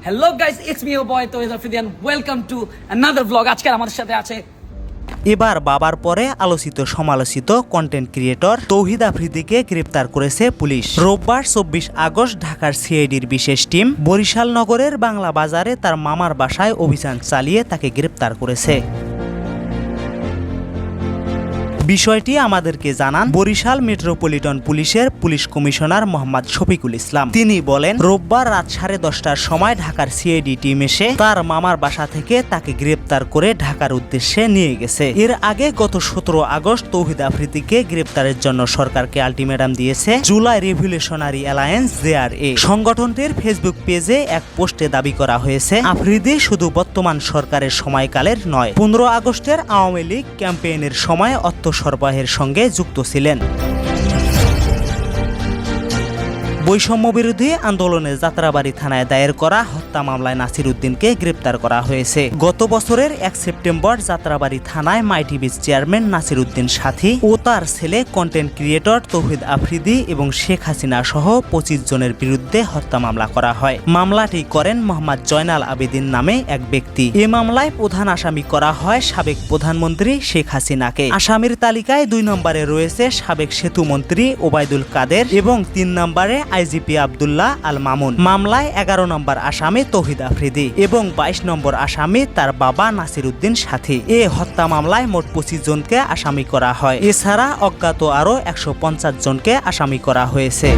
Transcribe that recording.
Hello guys, it's me your boy Tauhid Afridian. Welcome to another blog. আজকে আমাদের সাথে আছে এবার বাবার পরে আলোচিত সমালোচিত কন্টেন্ট ক্রিয়েটর তৌহিদ আফ্রিদিকে গ্রেপ্তার করেছে পুলিশ। রোববার 24 আগস্ট ঢাকার সিআইডির বিশেষ টিম বরিশাল নগরের বাংলা বাজারে তার মামার বাসায় অভিযান চালিয়ে তাকে গ্রেপ্তার করেছে। বিষয়টি আমাদেরকে জানান বরিশাল মেট্রোপলিটন পুলিশের পুলিশ কমিশনার মোহাম্মদ শফিকুল ইসলাম। তিনি বলেন, রোববার রাত 10:30টার সময় ঢাকার সিআইডি টিম এসে তার মামার বাসা থেকে তাকে গ্রেপ্তার করে ঢাকার উদ্দেশ্যে নিয়ে গেছে। এর আগে গত 17 আগস্ট তৌহিদ আফ্রিদিকে গ্রেপ্তারের জন্য সরকারকে আলটিমেটাম দিয়েছে জুলাই রেভলিউশনারি অ্যালায়েন্স জেআরএ। সংগঠনটির ফেসবুক পেজে এক পোস্টে দাবি করা হয়েছে, আফ্রিদি শুধু বর্তমান সরকারের সময়কালের নয়, 15 আগস্টের আওয়ামী লীগ ক্যাম্পেইনের সময় অর্থ সরবরাহের সঙ্গে যুক্ত ছিলেন। বৈষম্য বিরোধী আন্দোলনে যাত্রাবাড়ী থানায় দায়ের করা হত্যা মামলায় নাসির উদ্দিনকে গ্রেপ্তার করা হয়েছে। গত বছরের 1 সেপ্টেম্বর যাত্রাবাড়ী থানায় মাইটিভির চেয়ারম্যান নাসির উদ্দিন সাথী ও তার ছেলে কন্টেন্ট ক্রিয়েটর তৌহিদ আফ্রিদি এবং শেখ হাসিনা সহ 25 জনের বিরুদ্ধে হত্যা মামলা করা হয়। মামলাটি করেন মোহাম্মদ জয়নাল আবেদিন নামে এক ব্যক্তি। এ মামলায় প্রধান আসামি করা হয় সাবেক প্রধানমন্ত্রী শেখ হাসিনাকে। আসামির তালিকায় 2 নম্বরে রয়েছে সাবেক সেতুমন্ত্রী ওবায়দুল কাদের এবং 3 নম্বরে আইজিপি আব্দুল্লাহ আল মামুন। মামলায় 11 নম্বর আসামি তৌহিদ আফ্রিদি এবং 22 নম্বর আসামি তার বাবা নাসির উদ্দিন সাথী। এ হত্যা মামলায় মোট 25 জনকে আসামি করা হয়। এছাড়া অজ্ঞাত আরও 150 জনকে আসামি করা হয়েছে।